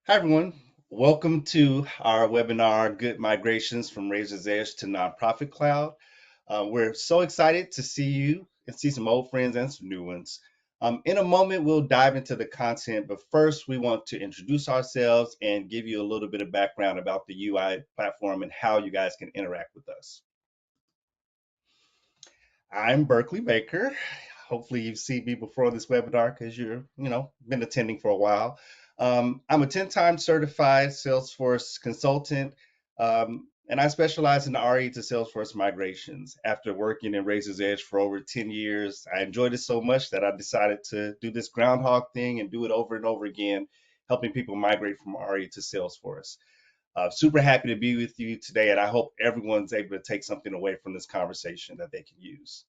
Hi, everyone. Welcome to our webinar, Good Migrations from Razor's Edge to Nonprofit Cloud. We're so excited to see you and see some old friends and some new ones. In a moment, we'll dive into the content, but first, we want to introduce ourselves and give you a little bit of background about the UI platform and how you guys can interact with us. I'm Berkeley Baker. Hopefully you've seen me before this webinar because been attending for a while. I'm a 10-time certified Salesforce consultant, and I specialize in the RE to Salesforce migrations. After working in Razor's Edge for over 10 years, I enjoyed it so much that I decided to do this groundhog thing and do it over and over again, helping people migrate from RE to Salesforce. Super happy to be with you today, and I hope everyone's able to take something away from this conversation that they can use.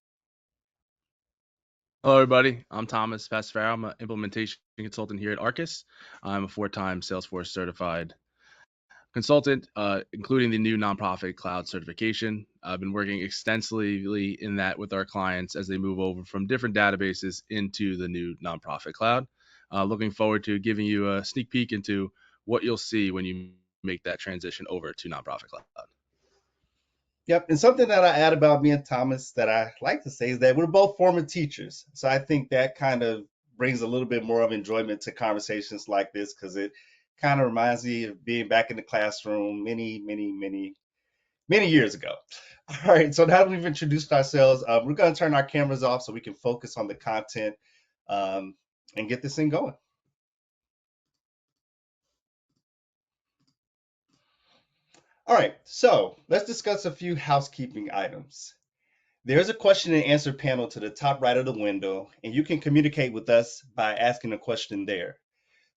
Hello, everybody. I'm Thomas Pasfaro. I'm an implementation consultant here at Arkus. I'm a 4-time Salesforce certified consultant, including the new nonprofit cloud certification. I've been working extensively in that with our clients as they move over from different databases into the new nonprofit cloud. Looking forward to giving you a sneak peek into what you'll see when you make that transition over to nonprofit cloud. Yep, and something that I add about me and Thomas that I like to say is that we're both former teachers. So I think that kind of brings a little bit more of enjoyment to conversations like this because it kind of reminds me of being back in the classroom many years ago. All right, so now that we've introduced ourselves, we're going to turn our cameras off so we can focus on the content um, and get this thing going. All right, so let's discuss a few housekeeping items. There's a question and answer panel to the top right of the window, and you can communicate with us by asking a question there.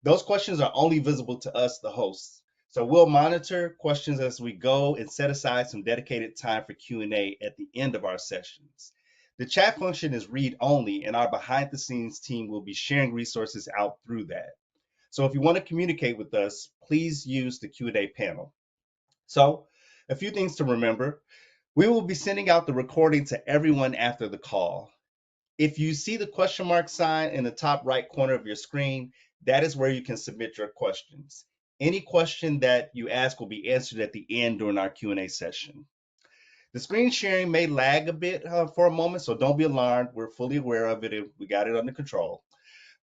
Those questions are only visible to us, the hosts. So we'll monitor questions as we go and set aside some dedicated time for Q&A at the end of our sessions. The chat function is read only, and our behind the scenes team will be sharing resources out through that. So if you want to communicate with us, please use the Q&A panel. So a few things to remember. We will be sending out the recording to everyone after the call. If you see the question mark sign in the top right corner of your screen, that is where you can submit your questions. Any question that you ask will be answered at the end during our Q&A session. The screen sharing may lag a bit for a moment, so don't be alarmed. We're fully aware of it and we got it under control.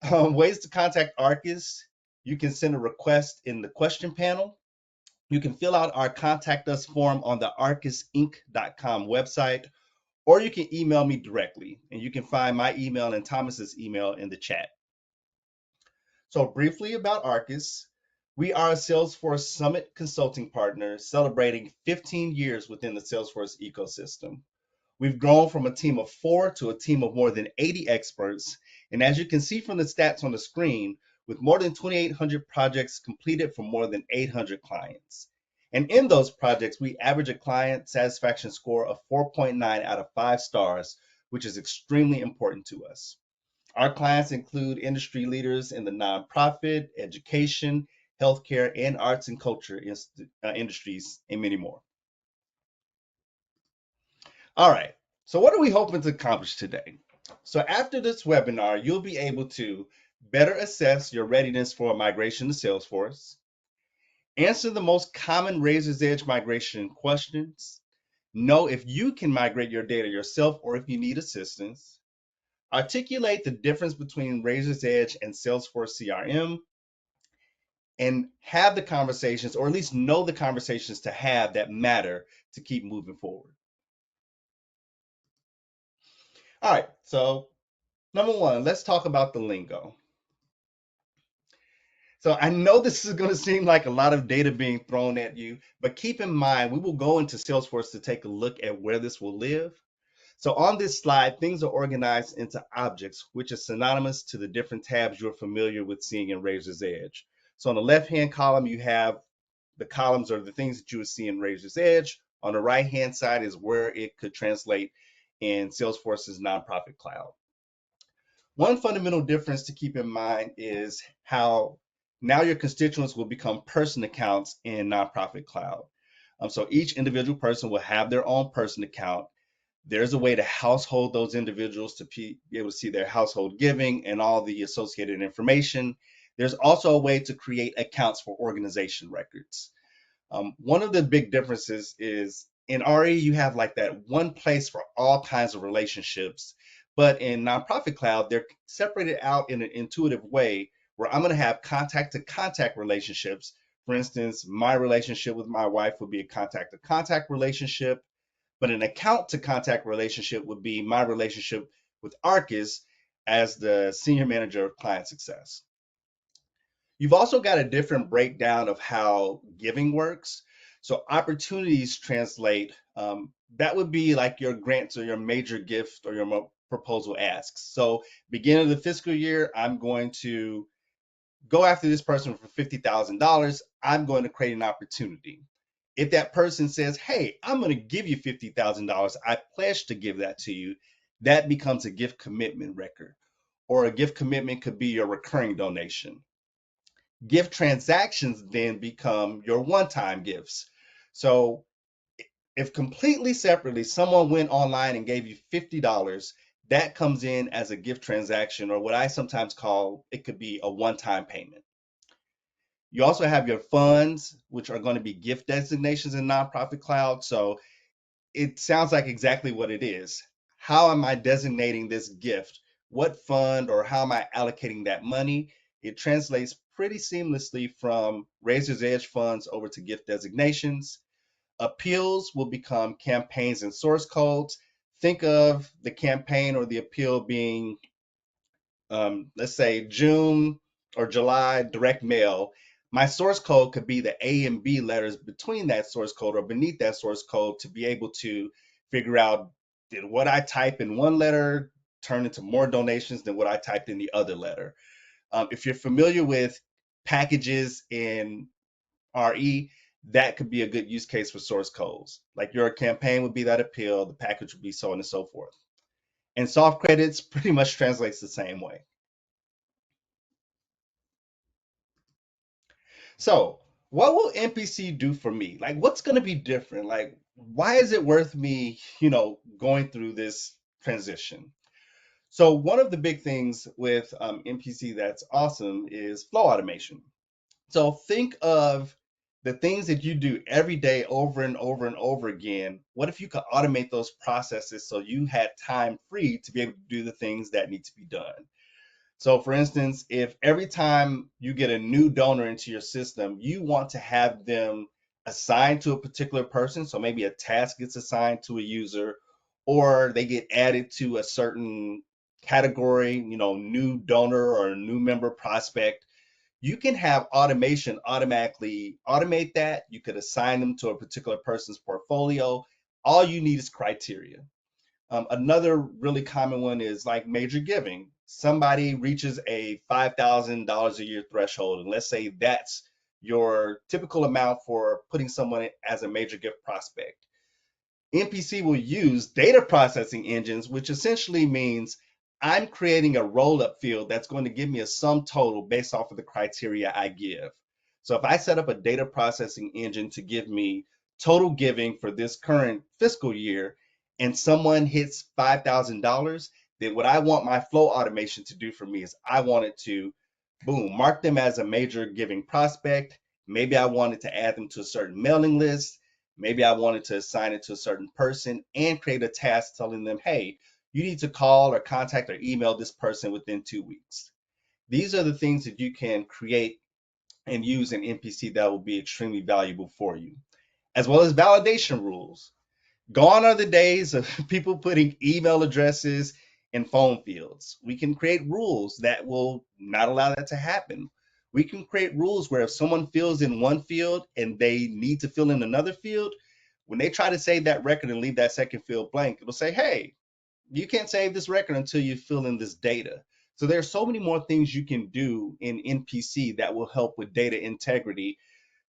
Ways to contact Arkus. You can send a request in the question panel. You can fill out our contact us form on the arkusinc.com website, or you can email me directly, and you can find my email and Thomas's email in the chat. So briefly about Arkus, we are a Salesforce Summit consulting partner celebrating 15 years within the Salesforce ecosystem. We've grown from a team of 4 to a team of more than 80 experts, and as you can see from the stats on the screen, with more than 2,800 projects completed for more than 800 clients. And in those projects, we average a client satisfaction score of 4.9 out of 5 stars, which is extremely important to us. Our clients include industry leaders in the nonprofit, education, healthcare, and arts and culture industries, and many more. All right, so what are we hoping to accomplish today? So after this webinar, you'll be able to better assess your readiness for a migration to Salesforce, answer the most common Razor's Edge migration questions, know if you can migrate your data yourself or if you need assistance, articulate the difference between Razor's Edge and Salesforce CRM, and have the conversations, or at least know the conversations to have that matter to keep moving forward. All right, so number one, let's talk about the lingo. So I know this is going to seem like a lot of data being thrown at you, but keep in mind, we will go into Salesforce to take a look at where this will live. So on this slide, things are organized into objects, which is synonymous to the different tabs you're familiar with seeing in Razor's Edge. So on the left-hand column, you have the columns are the things that you would see in Razor's Edge. On the right-hand side is where it could translate in Salesforce's nonprofit cloud. One fundamental difference to keep in mind is how now your constituents will become person accounts in nonprofit cloud. So each individual person will have their own person account. There's a way to household those individuals to be able to see their household giving and all the associated information. There's also a way to create accounts for organization records. One of the big differences is in RE, you have like that one place for all kinds of relationships. But in Nonprofit Cloud, they're separated out in an intuitive way where I'm going to have contact to contact relationships. For instance, my relationship with my wife would be a contact to contact relationship, but an account to contact relationship would be my relationship with Arkus as the senior manager of client success. You've also got a different breakdown of how giving works. So opportunities translate, that would be like your grants or your major gift or your proposal asks. So beginning of the fiscal year, I'm going to go after this person for $50,000. I'm going to create an opportunity. If that person says, hey, I'm going to give you $50,000, I pledge to give that to you, that becomes a gift commitment record. Or a gift commitment could be your recurring donation. Gift transactions then become your one-time gifts. So if completely separately someone went online and gave you $50, that comes in as a gift transaction, or what I sometimes call it could be a one-time payment. You also have your funds, which are going to be gift designations in Nonprofit Cloud. So it sounds like exactly what it is. How am I designating this gift? What fund or how am I allocating that money? It translates pretty seamlessly from Razor's Edge funds over to gift designations. Appeals will become campaigns and source codes. Think of the campaign or the appeal being, let's say, June or July direct mail. My source code could be the A and B letters between that source code or beneath that source code to be able to figure out, did what I type in one letter turn into more donations than what I typed in the other letter? If you're familiar with packages in RE, that could be a good use case for source codes. Like your campaign would be that appeal, the package would be so on and so forth. And soft credits pretty much translates the same way. So, what will NPC do for me? Like, what's going to be different? Like, why is it worth me, going through this transition? So, one of the big things with NPC that's awesome is flow automation. So, think of the things that you do every day over and over and over again. What if you could automate those processes so you had time free to be able to do the things that need to be done? So, for instance, if every time you get a new donor into your system, you want to have them assigned to a particular person, so maybe a task gets assigned to a user, or they get added to a certain category, new donor or a new member prospect, you can have automation automatically automate that. You could assign them to a particular person's portfolio. All you need is criteria. Another really common one is like major giving. Somebody reaches a $5,000 a year threshold, and let's say that's your typical amount for putting someone as a major gift prospect. NPC will use data processing engines, which essentially means I'm creating a roll-up field that's going to give me a sum total based off of the criteria I give. So if I set up a data processing engine to give me total giving for this current fiscal year and someone hits $5,000, then what I want my flow automation to do for me is I want it to, boom, mark them as a major giving prospect. Maybe I wanted to add them to a certain mailing list. Maybe I wanted to assign it to a certain person and create a task telling them, hey, you need to call or contact or email this person within 2 weeks. These are the things that you can create and use in NPC that will be extremely valuable for you, as well as validation rules. Gone are the days of people putting email addresses in phone fields. We can create rules that will not allow that to happen. We can create rules where if someone fills in one field and they need to fill in another field, when they try to save that record and leave that second field blank, it'll say, hey, you can't save this record until you fill in this data. So there are so many more things you can do in NPC that will help with data integrity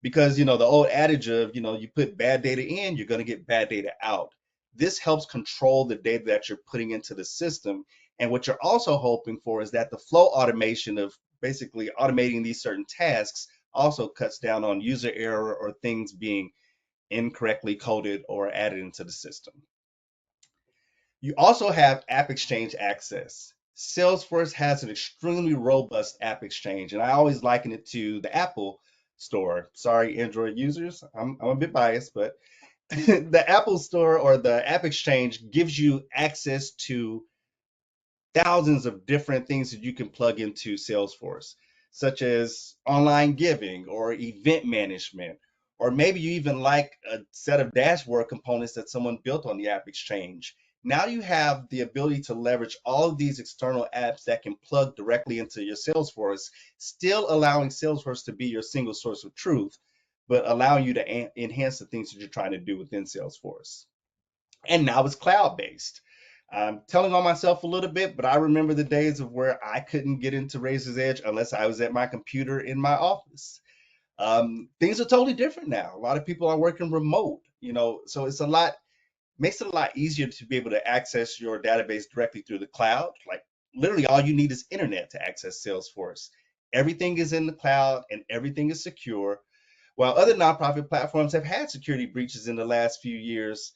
because the old adage of you put bad data in, you're going to get bad data out. This helps control the data that you're putting into the system, and what you're also hoping for is that the flow automation of basically automating these certain tasks also cuts down on user error or things being incorrectly coded or added into the system. You also have app exchange access. Salesforce has an extremely robust app exchange, and I always liken it to the Apple Store. Sorry, Android users, I'm a bit biased, but the Apple Store or the App Exchange gives you access to thousands of different things that you can plug into Salesforce, such as online giving or event management, or maybe you even like a set of dashboard components that someone built on the App Exchange. Now you have the ability to leverage all of these external apps that can plug directly into your Salesforce, still allowing Salesforce to be your single source of truth, but allowing you to enhance the things that you're trying to do within Salesforce. And now it's cloud based. I'm telling on myself a little bit, but I remember the days of where I couldn't get into Razor's Edge unless I was at my computer in my office. Things are totally different now. A lot of people are working remote, so it's a lot, makes it a lot easier to be able to access your database directly through the cloud. Like literally all you need is internet to access Salesforce. Everything is in the cloud and everything is secure. While other nonprofit platforms have had security breaches in the last few years,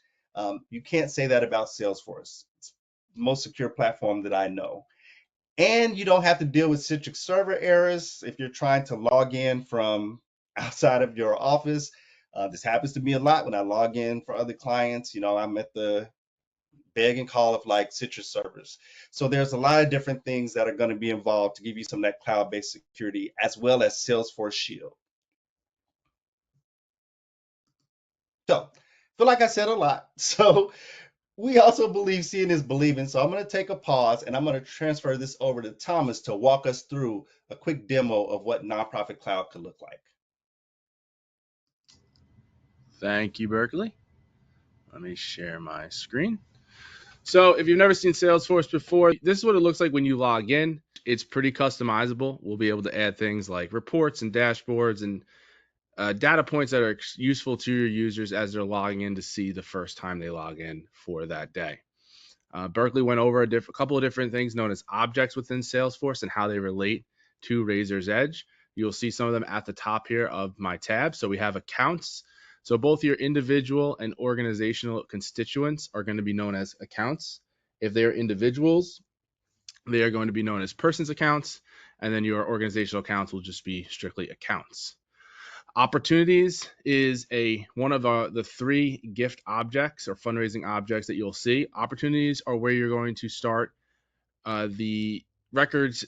you can't say that about Salesforce. It's the most secure platform that I know. And you don't have to deal with Citrix server errors if you're trying to log in from outside of your office. This happens to me a lot when I log in for other clients. I'm at the beg and call of like Citrix servers. So there's a lot of different things that are going to be involved to give you some of that cloud-based security as well as Salesforce Shield. So I feel like I said a lot. So we also believe seeing is believing. So I'm going to take a pause and I'm going to transfer this over to Thomas to walk us through a quick demo of what Nonprofit Cloud could look like. Thank you, Berkeley. Let me share my screen. So if you've never seen Salesforce before, this is what it looks like when you log in. It's pretty customizable. We'll be able to add things like reports and dashboards and data points that are useful to your users as they're logging in to see the first time they log in for that day. Berkeley went over a couple of different things known as objects within Salesforce and how they relate to Razor's Edge. You'll see some of them at the top here of my tab. So we have accounts. So both your individual and organizational constituents are going to be known as accounts. If they are individuals, they are going to be known as persons accounts, and then your organizational accounts will just be strictly accounts. Opportunities is one of the three gift objects or fundraising objects that you'll see. Opportunities are where you're going to start the records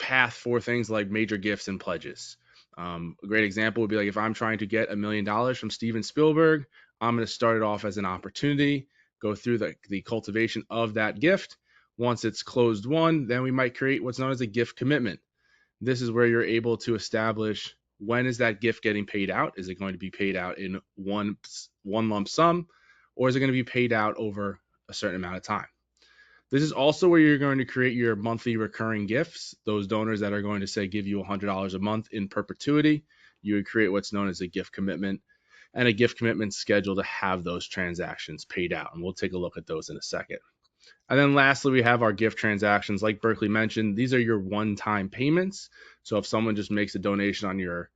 path for things like major gifts and pledges. A great example would be like if I'm trying to get $1 million from Steven Spielberg, I'm going to start it off as an opportunity, go through the cultivation of that gift. Once it's closed won, then we might create what's known as a gift commitment. This is where you're able to establish when is that gift getting paid out? Is it going to be paid out in one lump sum, or is it going to be paid out over a certain amount of time? This is also where you're going to create your monthly recurring gifts. Those donors that are going to say give you $100 a month in perpetuity, you would create what's known as a gift commitment and a gift commitment schedule to have those transactions paid out. And we'll take a look at those in a second. And then lastly, we have our gift transactions. Like Berkeley mentioned, these are your one-time payments. So if someone just makes a donation on your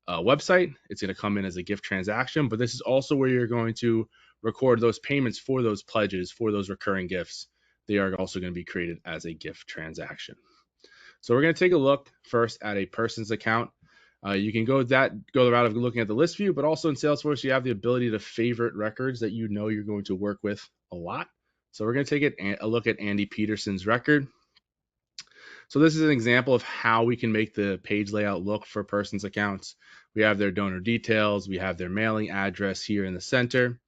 website, it's going to come in as a gift transaction. But this is also where you're going to record those payments for those pledges, for those recurring gifts. They are also going to be created as a gift transaction. So we're going to take a look first at a person's account. You can go the route of looking at the list view, but also in Salesforce, you have the ability to favorite records that you know you're going to work with a lot. So we're going to take a look at Andy Peterson's record. So this is an example of how we can make the page layout look for person's accounts. We have their donor details. We have their mailing address here in the center.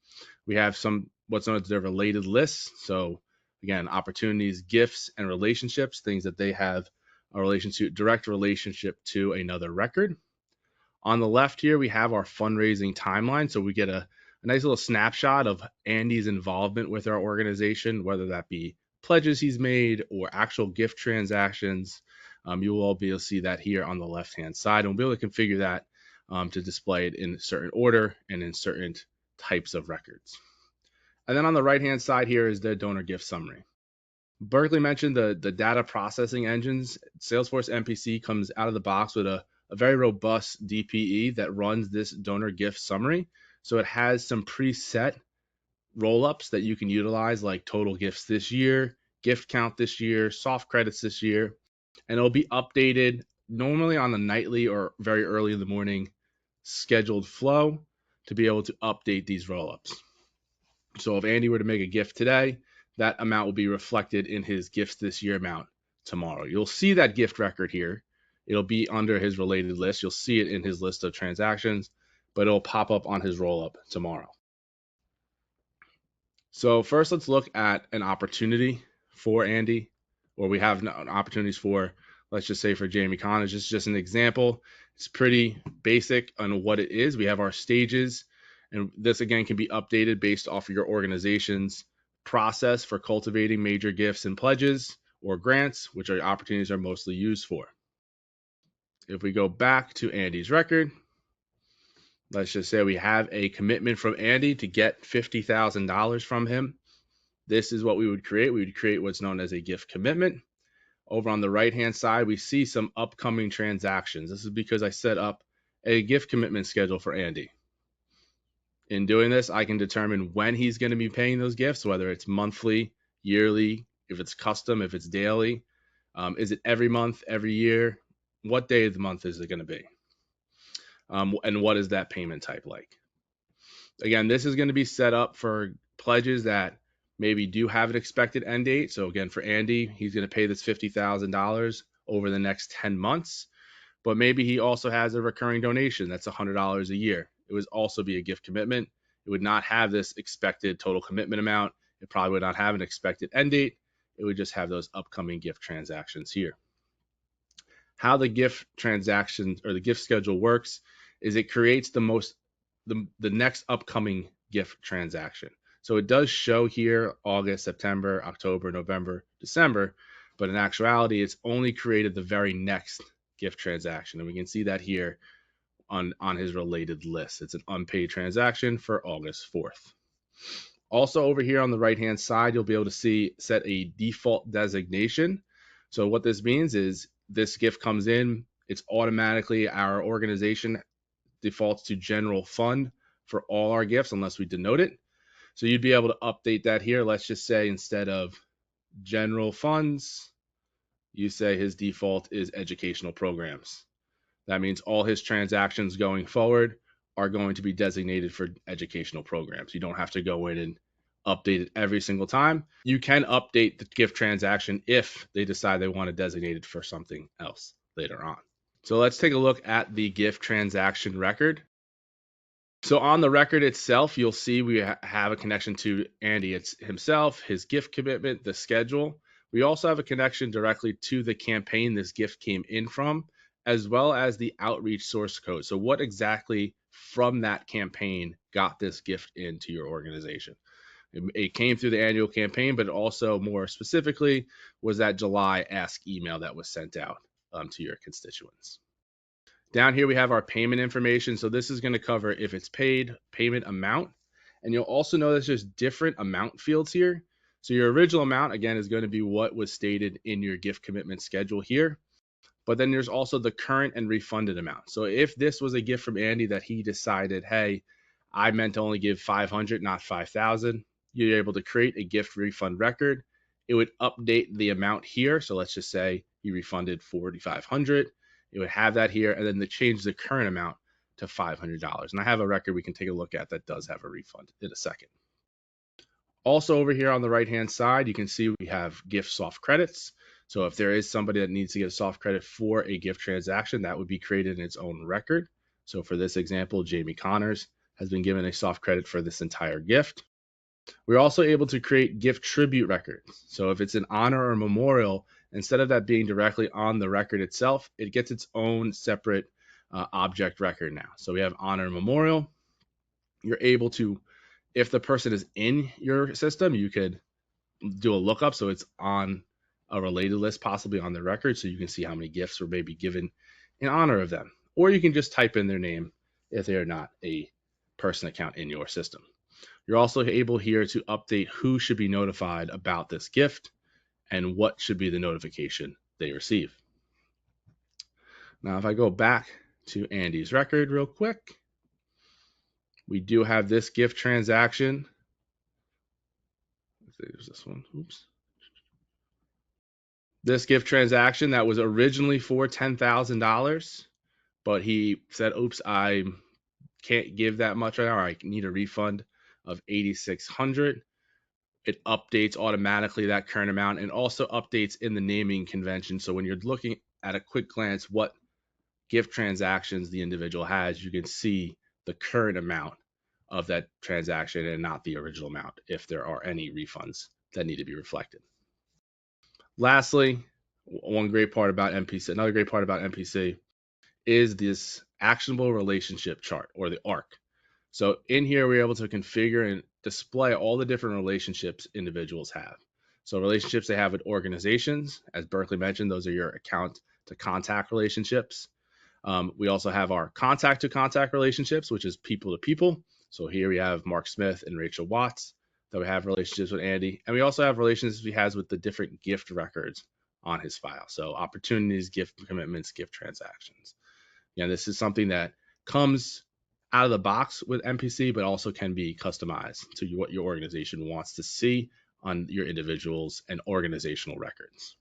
We have what's known as their related lists. So again, opportunities, gifts, and relationships, things that they have a direct relationship to another record. On the left here, we have our fundraising timeline. So we get a nice little snapshot of Andy's involvement with our organization, whether that be pledges he's made or actual gift transactions. You will all be able to see that here on the left-hand side, and we'll be able to configure that to display it in a certain order and in certain types of records. And then on the right-hand side here is the donor gift summary. Berkeley mentioned the data processing engines. Salesforce NPC comes out of the box with a very robust DPE that runs this donor gift summary. So it has some preset roll-ups that you can utilize, like total gifts this year, gift count this year, soft credits this year, and it'll be updated normally on a nightly or very early in the morning scheduled flow to be able to update these rollups. So if Andy were to make a gift today, that amount will be reflected in his gifts this year amount tomorrow. You'll see that gift record here. It'll be under his related list. You'll see it in his list of transactions, but it'll pop up on his rollup tomorrow. So first, let's look at an opportunity for Andy, or we have opportunities for, let's just say for Jamie Connors. It's just an example. It's pretty basic on what it is. We have our stages, and this again can be updated based off of your organization's process for cultivating major gifts and pledges or grants, which our opportunities are mostly used for. If we go back to Andy's record, let's just say we have a commitment from Andy to get $50,000 from him. This is what we would create. We would create what's known as a gift commitment. Over on the right-hand side, we see some upcoming transactions. This is because I set up a gift commitment schedule for Andy. In doing this, I can determine when he's going to be paying those gifts, whether it's monthly, yearly, if it's custom, if it's daily. Is it every month, every year? What day of the month is it going to be? And what is that payment type like? Again, this is going to be set up for pledges that maybe do have an expected end date. So again, for Andy, he's going to pay this $50,000 over the next 10 months, but maybe he also has a recurring donation that's $100 a year. It would also be a gift commitment. It would not have this expected total commitment amount. It probably would not have an expected end date. It would just have those upcoming gift transactions here. How the gift transactions or the gift schedule works is it creates the next upcoming gift transaction. So it does show here August, September, October, November, December, but in actuality, it's only created the very next gift transaction. And we can see that here on his related list. It's an unpaid transaction for August 4th. Also over here on the right-hand side, you'll be able to see set a default designation. So what this means is this gift comes in, it's automatically our organization defaults to general fund for all our gifts unless we denote it. So you'd be able to update that here. Let's just say instead of general funds, you say his default is educational programs. That means all his transactions going forward are going to be designated for educational programs. You don't have to go in and update it every single time. You can update the gift transaction if they decide they want to designate it for something else later on. So let's take a look at the gift transaction record. So on the record itself, you'll see we have a connection to Andy himself, his gift commitment, the schedule. We also have a connection directly to the campaign this gift came in from, as well as the outreach source code. So what exactly from that campaign got this gift into your organization? It came through the annual campaign, but also more specifically was that July ask email that was sent out to your constituents. Down here, we have our payment information. So this is going to cover if it's paid, payment amount. And you'll also notice there's different amount fields here. So your original amount, again, is going to be what was stated in your gift commitment schedule here. But then there's also the current and refunded amount. So if this was a gift from Andy that he decided, hey, I meant to only give 500, not 5,000, you're able to create a gift refund record. It would update the amount here. So let's just say you refunded 4,500. It would have that here, and then they change the current amount to $500. And I have a record we can take a look at that does have a refund in a second. Also over here on the right-hand side, you can see we have gift soft credits. So if there is somebody that needs to get a soft credit for a gift transaction, that would be created in its own record. So for this example, Jamie Connors has been given a soft credit for this entire gift. We're also able to create gift tribute records. So if it's an honor or memorial, instead of that being directly on the record itself, it gets its own separate object record now. So we have honor and memorial. You're able to, if the person is in your system, you could do a lookup so it's on a related list, possibly on the record, so you can see how many gifts were maybe given in honor of them. Or you can just type in their name if they are not a person account in your system. You're also able here to update who should be notified about this gift and what should be the notification they receive. Now, if I go back to Andy's record real quick, we do have this gift transaction. There's this one. Oops. This gift transaction that was originally for $10,000, but he said, oops, I can't give that much right now, or I need a refund of 8,600. It updates automatically that current amount and also updates in the naming convention. So when you're looking at a quick glance what gift transactions the individual has, you can see the current amount of that transaction and not the original amount if there are any refunds that need to be reflected. Lastly, one great part about NPC, another great part about NPC is this actionable relationship chart, or the ARC. So in here, we're able to configure and display all the different relationships individuals have. So relationships they have with organizations, as Berkeley mentioned, those are your account to contact relationships. We also have our contact to contact relationships, which is people to people. So here we have Mark Smith and Rachel Watts that we have relationships with Andy. And we also have relationships he has with the different gift records on his file. So opportunities, gift commitments, gift transactions. Yeah, this is something that comes out of the box with NPC, but also can be customized to what your organization wants to see on your individuals and organizational records.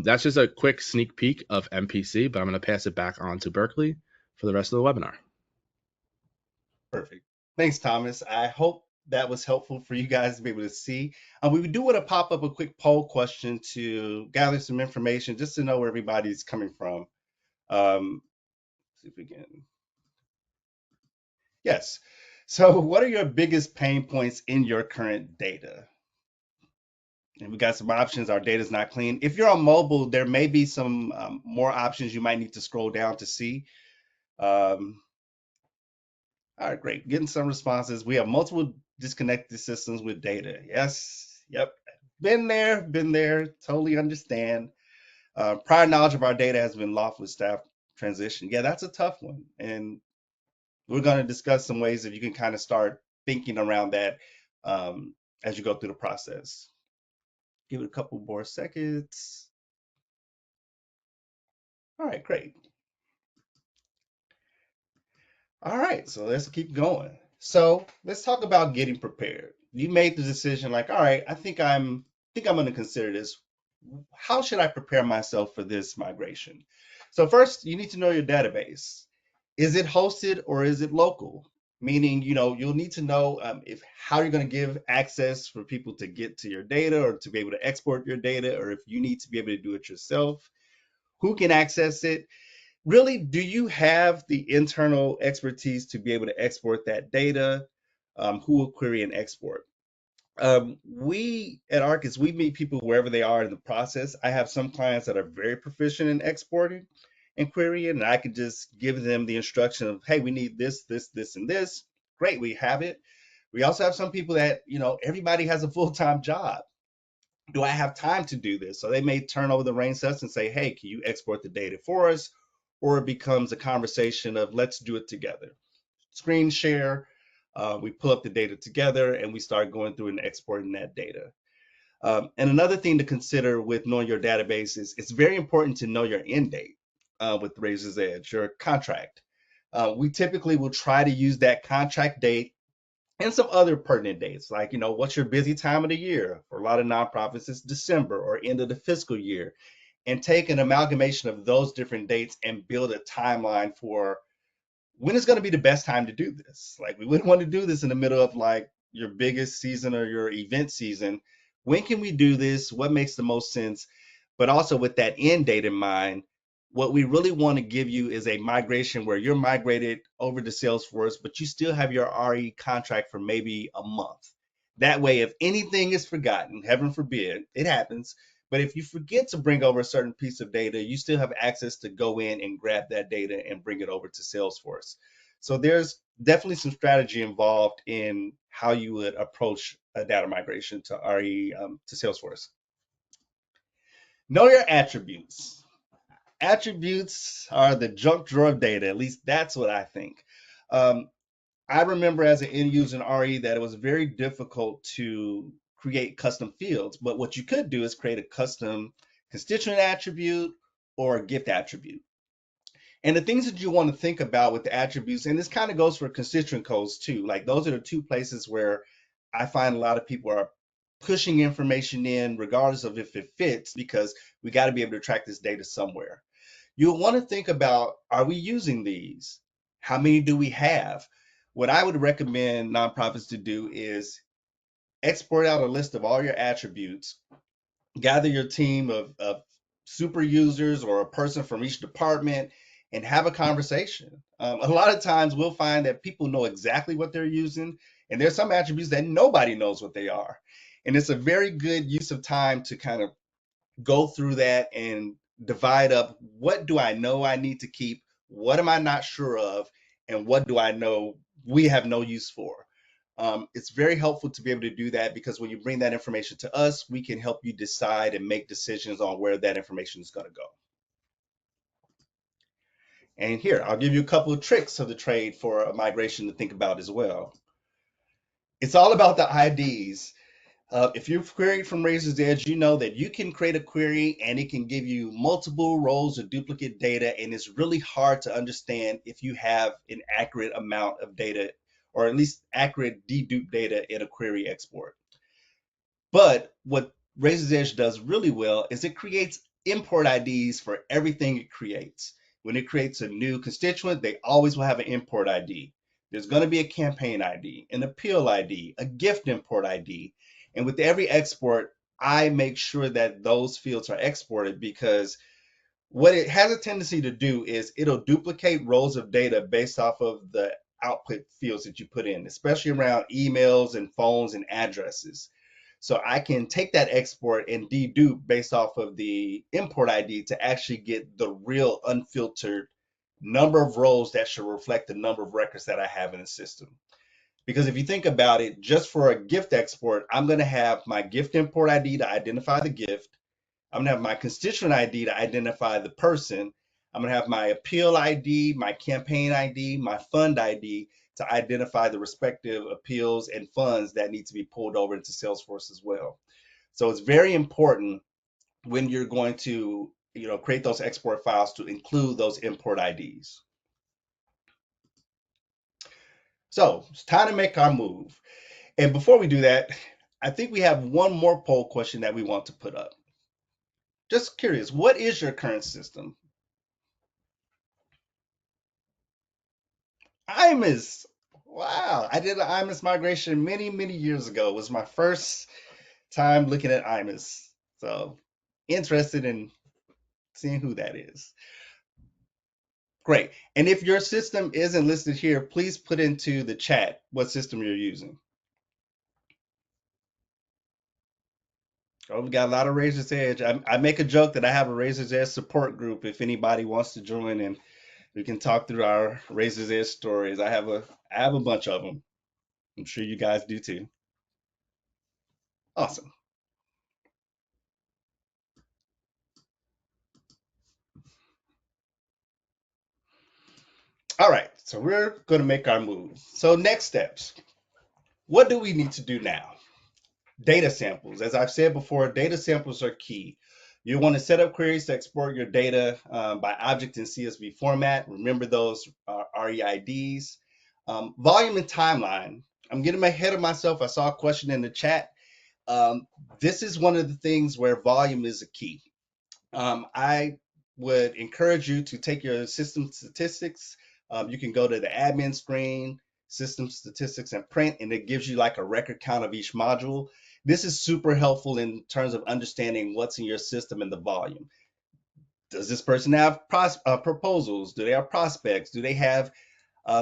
That's just a quick sneak peek of NPC, but I'm going to pass it back on to Berkeley for the rest of the webinar. Perfect. Thanks, Thomas. I hope that was helpful for you guys to be able to see. We do want to pop up a quick poll question to gather some information just to know where everybody's coming from. See if we can. Yes. So, what are your biggest pain points in your current data? And we got some options. Our data is not clean. If you're on mobile, there may be some more options you might need to scroll down to see. All right, great. Getting some responses. We have multiple disconnected systems with data. Yes. Yep. Been there. Totally understand. Prior knowledge of our data has been lost with staff transition. Yeah, that's a tough one. And we're going to discuss some ways that you can kind of start thinking around that as you go through the process. Give it a couple more seconds. All right, great. All right, so let's keep going. So let's talk about getting prepared. You made the decision, like, all right, I think I'm going to consider this. How should I prepare myself for this migration? So first, you need to know your database. Is it hosted or is it local? Meaning, you'll need to know if how you're going to give access for people to get to your data or to be able to export your data, or if you need to be able to do it yourself. Who can access it? Really, do you have the internal expertise to be able to export that data? Who will query and export? We at Arkus, we meet people wherever they are in the process. I have some clients that are very proficient in exporting and querying, and I can just give them the instruction of, hey, we need this, this, this, and this. Great, we have it. We also have some people that, everybody has a full-time job. Do I have time to do this? So they may turn over the reins to us and say, hey, can you export the data for us? Or it becomes a conversation of let's do it together. Screen share, we pull up the data together and we start going through and exporting that data. And another thing to consider with knowing your database is it's very important to know your end date with Razor's Edge, your contract. We typically will try to use that contract date and some other pertinent dates, like, what's your busy time of the year? For a lot of nonprofits, it's December or end of the fiscal year, and take an amalgamation of those different dates and build a timeline for when is going to be the best time to do this. Like, we wouldn't want to do this in the middle of like your biggest season or your event season. When can we do this? What makes the most sense? But also with that end date in mind, what we really want to give you is a migration where you're migrated over to Salesforce, but you still have your RE contract for maybe a month. That way, if anything is forgotten, heaven forbid, it happens. But if you forget to bring over a certain piece of data, you still have access to go in and grab that data and bring it over to Salesforce. So there's definitely some strategy involved in how you would approach a data migration to RE to Salesforce. Know your attributes. Attributes are the junk drawer of data. At least that's what I think. I remember as an end user in RE that it was very difficult to create custom fields, but what you could do is create a custom constituent attribute or a gift attribute. And the things that you want to think about with the attributes, and this kind of goes for constituent codes too, like those are the two places where I find a lot of people are pushing information in regardless of if it fits, because we got to be able to track this data somewhere. You'll want to think about, are we using these? How many do we have? What I would recommend nonprofits to do is export out a list of all your attributes, gather your team of super users or a person from each department, and have a conversation. A lot of times we'll find that people know exactly what they're using, and there's some attributes that nobody knows what they are. And it's a very good use of time to kind of go through that and divide up, what do I know I need to keep? What am I not sure of? And what do I know we have no use for? It's very helpful to be able to do that, because when you bring that information to us, we can help you decide and make decisions on where that information is going to go. And here, I'll give you a couple of tricks of the trade for a migration to think about as well. It's all about the IDs. If you've queried from Razor's Edge, you know that you can create a query and it can give you multiple rows of duplicate data, and it's really hard to understand if you have an accurate amount of data, or at least accurate dedupe data in a query export. But what Razor's Edge does really well is it creates import IDs for everything it creates. When it creates a new constituent, they always will have an import ID. There's going to be a campaign ID, an appeal ID, a gift import ID. And with every export, I make sure that those fields are exported, because what it has a tendency to do is it'll duplicate rows of data based off of the output fields that you put in, especially around emails and phones and addresses. So I can take that export and dedupe based off of the import ID to actually get the real unfiltered number of rows that should reflect the number of records that I have in the system. Because if you think about it, just for a gift export, I'm going to have my gift import ID to identify the gift. I'm going to have my constituent ID to identify the person. I'm going to have my appeal ID, my campaign ID, my fund ID to identify the respective appeals and funds that need to be pulled over into Salesforce as well. So it's very important when you're going to, create those export files to include those import IDs. So it's time to make our move. And before we do that, I think we have one more poll question that we want to put up. Just curious, what is your current system? IMIS. Wow, I did an IMIS migration many, many years ago. It was my first time looking at IMIS. So interested in seeing who that is. Great. And if your system isn't listed here, please put into the chat what system you're using. Oh, we got a lot of Razor's Edge. I make a joke that I have a Razor's Edge support group if anybody wants to join, and we can talk through our Razor's Edge stories. I have a bunch of them. I'm sure you guys do too. Awesome. All right, so we're going to make our move. So next steps. What do we need to do now? Data samples. As I've said before, data samples are key. You want to set up queries to export your data by object and CSV format. Remember those REIDs. Volume and timeline. I'm getting ahead of myself. I saw a question in the chat. This is one of the things where volume is a key. I would encourage you to take your system statistics. You can go to the admin screen, system statistics and print, and it gives you like a record count of each module. This is super helpful in terms of understanding what's in your system and the volume. Does this person have proposals? Do they have prospects? Do they have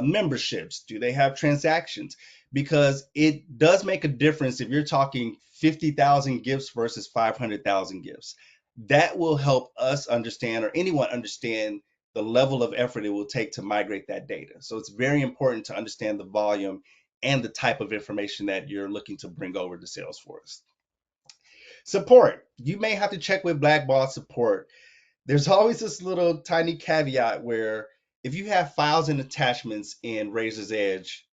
memberships? Do they have transactions? Because it does make a difference if you're talking 50,000 gifts versus 500,000 gifts. That will help us understand, or anyone understand, the level of effort it will take to migrate that data. So it's very important to understand the volume and the type of information that you're looking to bring over to Salesforce. Support. You may have to check with Blackball support. There's always this little tiny caveat where if you have files and attachments in Razor's Edge,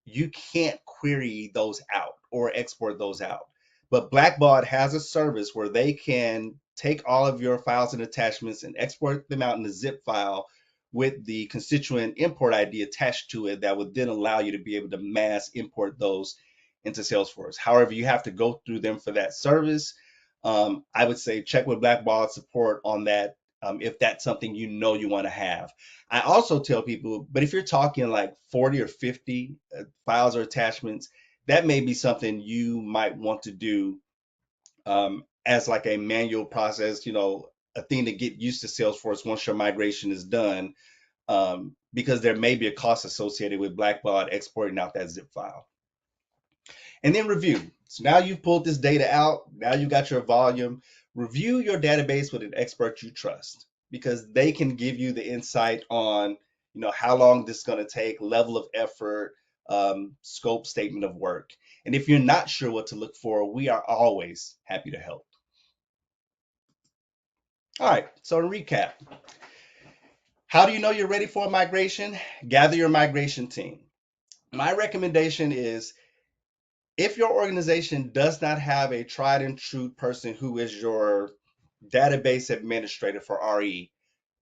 you can't query those out or export those out. But Blackbaud has a service where they can take all of your files and attachments and export them out in a zip file with the constituent import ID attached to it that would then allow you to be able to mass import those into Salesforce. However, you have to go through them for that service. I would say check with Blackball support on that, if that's something you know you want to have. I also tell people, but if you're talking like 40 or 50 files or attachments, that may be something you might want to do as like a manual process, a thing to get used to Salesforce once your migration is done, because there may be a cost associated with Blackball exporting out that zip file. And then review. So now you've pulled this data out, now you got your volume. Review your database with an expert you trust, because they can give you the insight on, how long this is going to take, level of effort, scope, statement of work. And if you're not sure what to look for, we are always happy to help. All right, so to recap, how do you know you're ready for a migration? Gather your migration team. My recommendation is, if your organization does not have a tried and true person who is your database administrator for RE,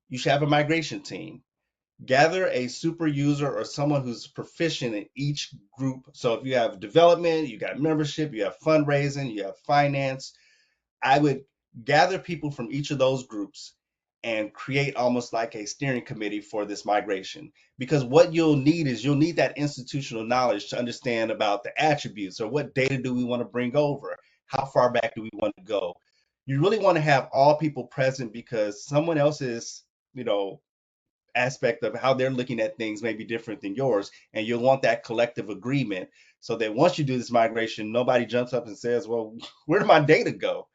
you should have a migration team. Gather a super user or someone who's proficient in each group. So if you have development, you got membership, you have fundraising, you have finance, I would gather people from each of those groups and create almost like a steering committee for this migration. Because what you'll need is, you'll need that institutional knowledge to understand about the attributes, or what data do we want to bring over? How far back do we want to go? You really want to have all people present, because someone else's, aspect of how they're looking at things may be different than yours, and you'll want that collective agreement, so that once you do this migration, nobody jumps up and says, well, where did my data go?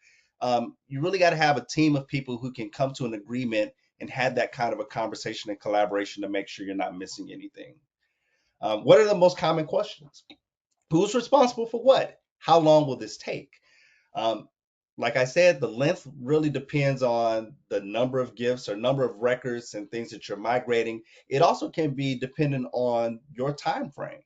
You really got to have a team of people who can come to an agreement and have that kind of a conversation and collaboration to make sure you're not missing anything. What are the most common questions? Who's responsible for what? How long will this take? Um, like I said, the length really depends on the number of gifts or number of records and things that you're migrating. It also can be dependent on your time frame.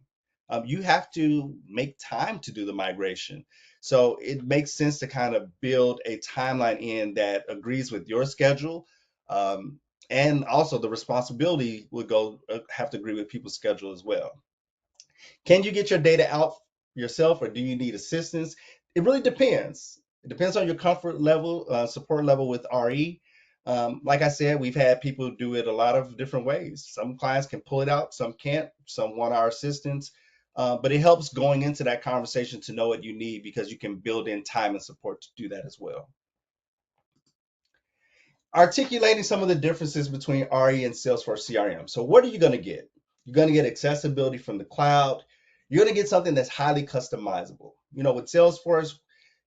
You have to make time to do the migration. So it makes sense to kind of build a timeline in that agrees with your schedule. And also the responsibility would have to agree with people's schedule as well. Can you get your data out yourself, or do you need assistance? It really depends. It depends on your comfort level, support level with RE. Like I said, we've had people do it a lot of different ways. Some clients can pull it out, some can't, some want our assistance. But it helps going into that conversation to know what you need, because you can build in time and support to do that as well. Articulating some of the differences between RE and Salesforce CRM. So what are you going to get? You're going to get accessibility from the cloud. You're going to get something that's highly customizable. With Salesforce,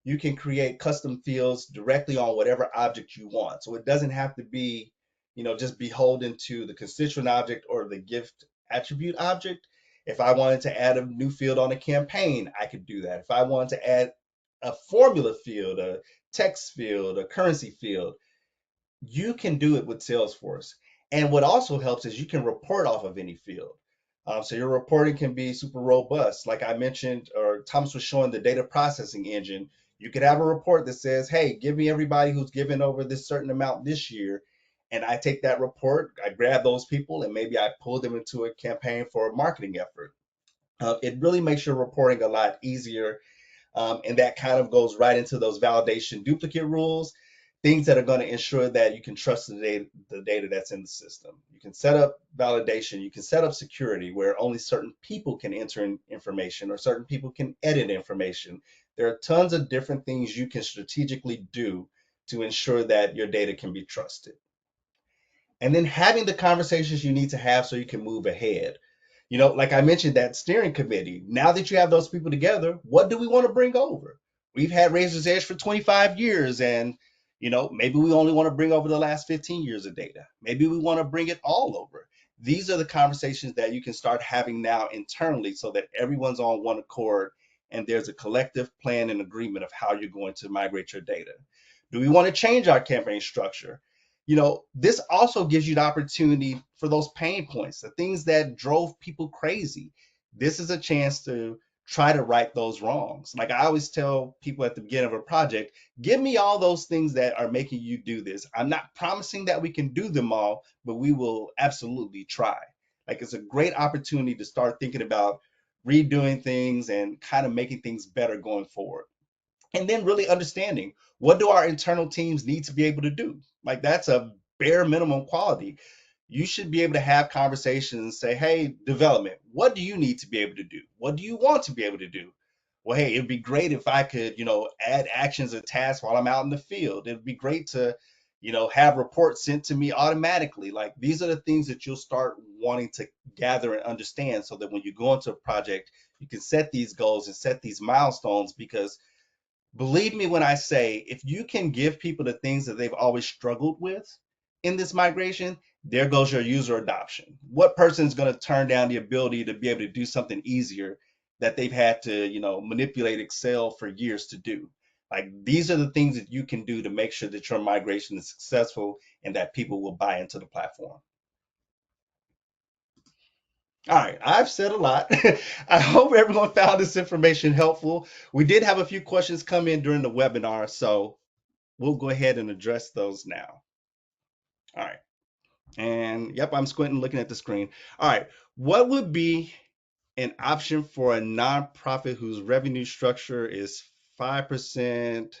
you can create custom fields directly on whatever object you want. So it doesn't have to be, just beholden to the constituent object or the gift attribute object. If I wanted to add a new field on a campaign, I could do that. If I wanted to add a formula field, a text field, a currency field, you can do it with Salesforce. And what also helps is you can report off of any field. So your reporting can be super robust. Like I mentioned, or Thomas was showing the data processing engine, you could have a report that says, hey, give me everybody who's given over this certain amount this year. And I take that report, I grab those people, and maybe I pull them into a campaign for a marketing effort. It really makes your reporting a lot easier. And that kind of goes right into those validation duplicate rules, things that are going to ensure that you can trust the data that's in the system. You can set up validation, you can set up security where only certain people can enter in information, or certain people can edit information. There are tons of different things you can strategically do to ensure that your data can be trusted. And then having the conversations you need to have so you can move ahead. Like I mentioned, that steering committee, now that you have those people together, what do we want to bring over? We've had Razor's Edge for 25 years, and maybe we only want to bring over the last 15 years of data. Maybe we want to bring it all over. These are the conversations that you can start having now internally, so that everyone's on one accord and there's a collective plan and agreement of how you're going to migrate your data. Do we want to change our campaign structure? This also gives you the opportunity for those pain points, the things that drove people crazy. This is a chance to try to right those wrongs. Like I always tell people at the beginning of a project, give me all those things that are making you do this. I'm not promising that we can do them all, but we will absolutely try. Like it's a great opportunity to start thinking about redoing things and kind of making things better going forward. And then really understanding, what do our internal teams need to be able to do? Like, that's a bare minimum quality. You should be able to have conversations and say, hey, development, what do you need to be able to do? What do you want to be able to do? Well, hey, it'd be great if I could, add actions and tasks while I'm out in the field. It'd be great to, have reports sent to me automatically. Like, these are the things that you'll start wanting to gather and understand, so that when you go into a project, you can set these goals and set these milestones. Because believe me when I say, if you can give people the things that they've always struggled with in this migration, there goes your user adoption. What person is going to turn down the ability to be able to do something easier that they've had to, manipulate Excel for years to do? Like, these are the things that you can do to make sure that your migration is successful and that people will buy into the platform. All right, I've said a lot. I hope everyone found this information helpful. We did have a few questions come in during the webinar, so we'll go ahead and address those now. All right. And yep, I'm squinting looking at the screen. All right. What would be an option for a nonprofit whose revenue structure is 5%?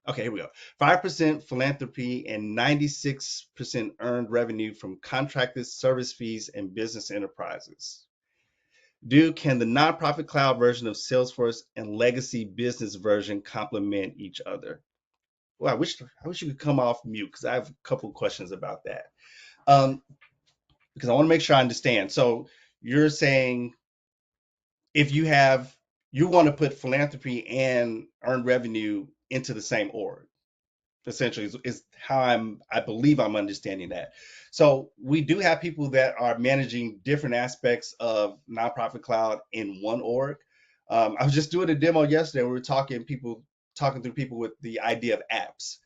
Okay, here we go. 5% philanthropy and 96% earned revenue from contracted service fees and business enterprises. Can the nonprofit cloud version of Salesforce and legacy business version complement each other? Well, I wish you could come off mute, because I have a couple of questions about that. Um, because I want to make sure I understand. So you're saying, if you want to put philanthropy and earned revenue into the same org, essentially is how I believe I'm understanding that. So we do have people that are managing different aspects of nonprofit cloud in one org. I was just doing a demo yesterday. We were talking through people with the idea of apps.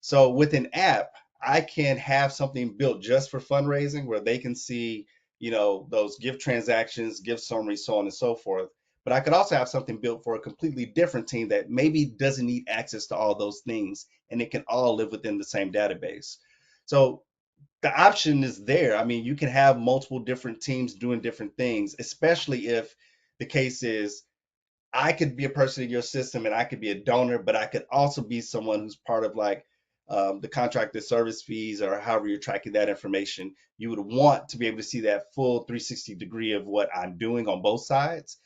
So with an app, I can have something built just for fundraising, where they can see, those gift transactions, gift summaries, so on and so forth. But I could also have something built for a completely different team that maybe doesn't need access to all those things, and it can all live within the same database. So the option is there. I mean, you can have multiple different teams doing different things, especially if the case is, I could be a person in your system and I could be a donor, but I could also be someone who's part of, like, the contracted service fees, or however you're tracking that information. You would want to be able to see that full 360 degree of what I'm doing on both sides.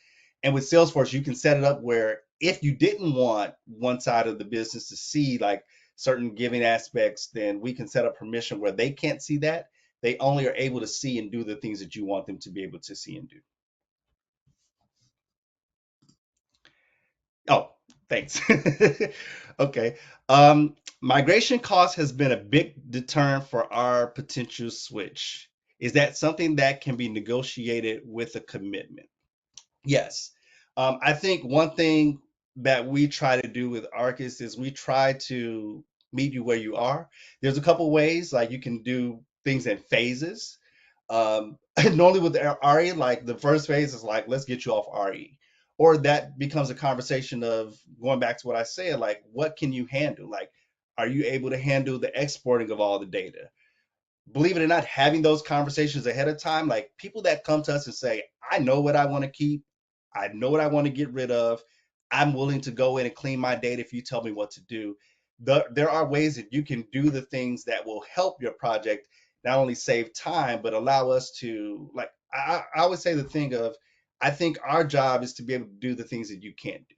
And with Salesforce, you can set it up where, if you didn't want one side of the business to see, like, certain giving aspects, then we can set up permission where they can't see that. They only are able to see and do the things that you want them to be able to see and do. Oh, thanks. Okay. Migration cost has been a big deterrent for our potential switch. Is that something that can be negotiated with a commitment? Yes. I think one thing that we try to do with Arkus is we try to meet you where you are. There's a couple ways, like, you can do things in phases. Normally with RE, like, the first phase is like, let's get you off RE. Or that becomes a conversation of going back to what I said, like, what can you handle? Like, are you able to handle the exporting of all the data? Believe it or not, having those conversations ahead of time, like, people that come to us and say, I know what I want to keep, I know what I want to get rid of, I'm willing to go in and clean my data if you tell me what to do. There are ways that you can do the things that will help your project not only save time, but allow us to, like, I would say the thing of, I think our job is to be able to do the things that you can't do.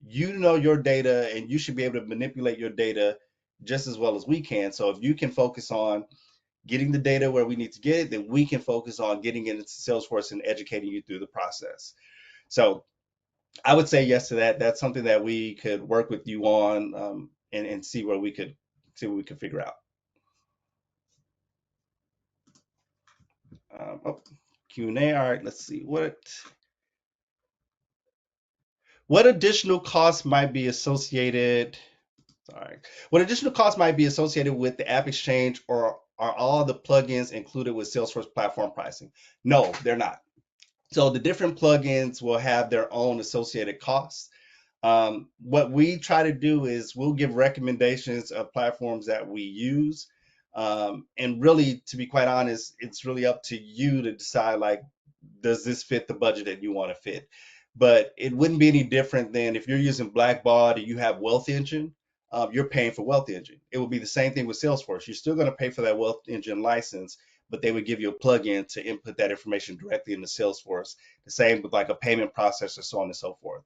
You know your data, and you should be able to manipulate your data just as well as we can. So if you can focus on getting the data where we need to get it, then we can focus on getting it into Salesforce and educating you through the process. So I would say yes to that. That's something that we could work with you on, and see what we could figure out. Oh, Q&A. All right, let's see. What additional costs might be associated? Sorry. What additional costs might be associated with the App Exchange, or are all the plugins included with Salesforce platform pricing? No, they're not. So the different plugins will have their own associated costs. What we try to do is, we'll give recommendations of platforms that we use. And really, to be quite honest, it's really up to you to decide, like, does this fit the budget that you want to fit? But it wouldn't be any different than if you're using Blackbaud and you have Wealth Engine, you're paying for Wealth Engine. It would be the same thing with Salesforce. You're still going to pay for that Wealth Engine license, but they would give you a plugin to input that information directly into Salesforce. The same with like a payment processor, so on and so forth.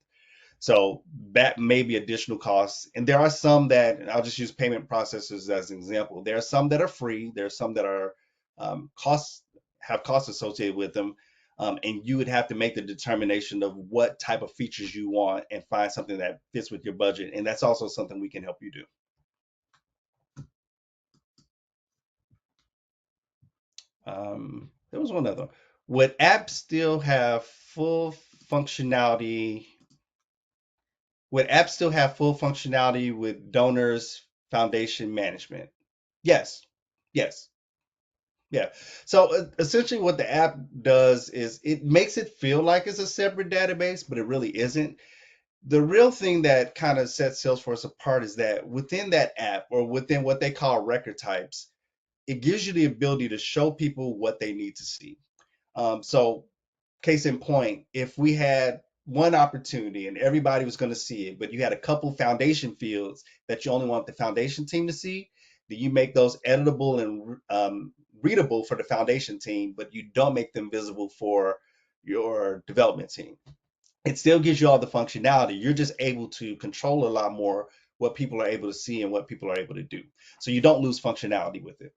So that may be additional costs. And there are some that, and I'll just use payment processors as an example. There are some that are free. There are some that are costs have costs associated with them. And you would have to make the determination of what type of features you want and find something that fits with your budget. And that's also something we can help you do. There was one other. Would apps still have full functionality Would apps still have full functionality with donors foundation management? Yes. Yes. Yeah. So essentially, what the app does is it makes it feel like it's a separate database, but it really isn't. The real thing that kind of sets Salesforce apart is that within that app or within what they call record types, it gives you the ability to show people what they need to see. So case in point, if we had one opportunity and everybody was going to see it, but you had a couple foundation fields that you only want the foundation team to see, then you make those editable and readable for the foundation team, but you don't make them visible for your development team. It still gives you all the functionality. You're just able to control a lot more what people are able to see and what people are able to do. So you don't lose functionality with it.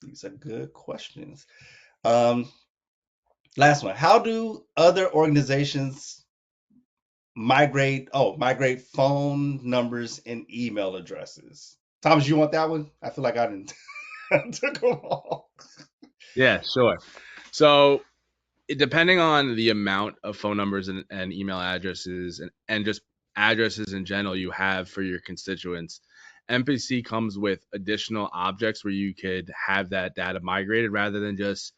These are good questions. Um, Last one. How do other organizations migrate phone numbers and email addresses? Thomas, you want that one? I feel like I didn't took them all. Yeah, sure. So depending on the amount of phone numbers and email addresses and just addresses in general you have for your constituents, MPC comes with additional objects where you could have that data migrated rather than just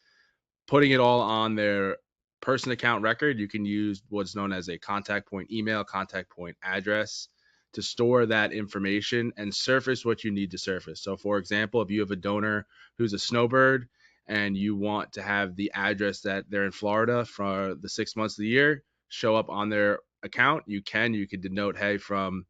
putting it all on their person account record. You can use what's known as a contact point email, contact point address to store that information and surface what you need to surface. So, for example, if you have a donor who's a snowbird and you want to have the address that they're in Florida for the 6 months of the year show up on their account, you could denote, hey, from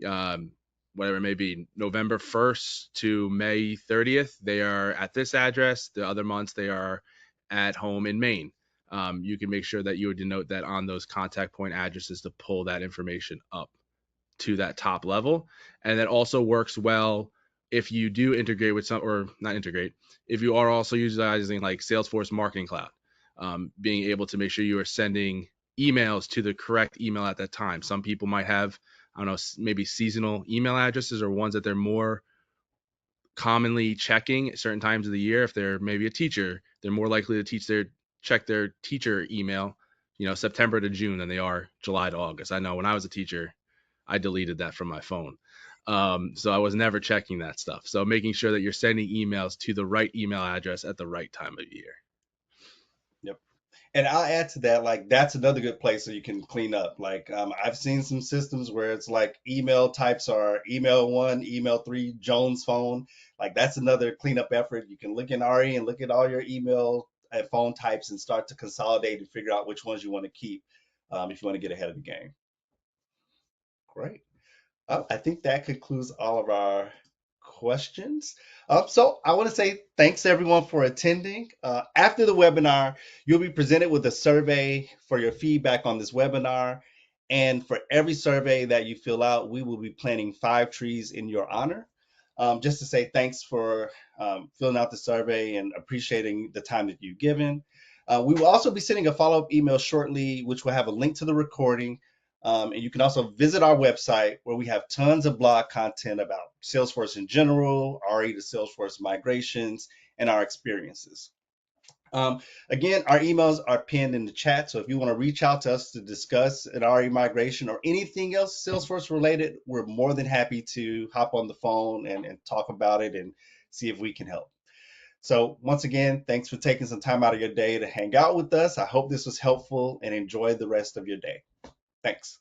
um, whatever it may be, November 1st to May 30th, they are at this address. The other months, they are at home in Maine. You can make sure that you would denote that on those contact point addresses to pull that information up to that top level. And that also works well if you do integrate with some, or not integrate, if you are also utilizing like Salesforce Marketing Cloud, being able to make sure you are sending emails to the correct email at that time. Some people might have, I don't know, maybe seasonal email addresses or ones that they're more commonly checking at certain times of the year. If they're maybe a teacher, they're more likely to check their teacher email, September to June than they are July to August. I know when I was a teacher, I deleted that from my phone. So I was never checking that stuff. So making sure that you're sending emails to the right email address at the right time of year. Yep. And I'll add to that, like that's another good place so you can clean up. Like I've seen some systems where it's like email types are email one, email three, Jones phone. Like that's another cleanup effort. You can look in RE and look at all your email and phone types and start to consolidate and figure out which ones you want to keep if you want to get ahead of the game. Great. I think that concludes all of our questions. So I want to say thanks everyone for attending. After the webinar, you'll be presented with a survey for your feedback on this webinar. And for every survey that you fill out, we will be planting 5 trees in your honor. Just to say thanks for filling out the survey and appreciating the time that you've given. We will also be sending a follow-up email shortly, which will have a link to the recording. And you can also visit our website where we have tons of blog content about Salesforce in general, RE to Salesforce migrations, and our experiences. Again, our emails are pinned in the chat. So if you want to reach out to us to discuss an RE migration or anything else Salesforce related, we're more than happy to hop on the phone and talk about it and see if we can help. So once again, thanks for taking some time out of your day to hang out with us. I hope this was helpful and enjoy the rest of your day. Thanks.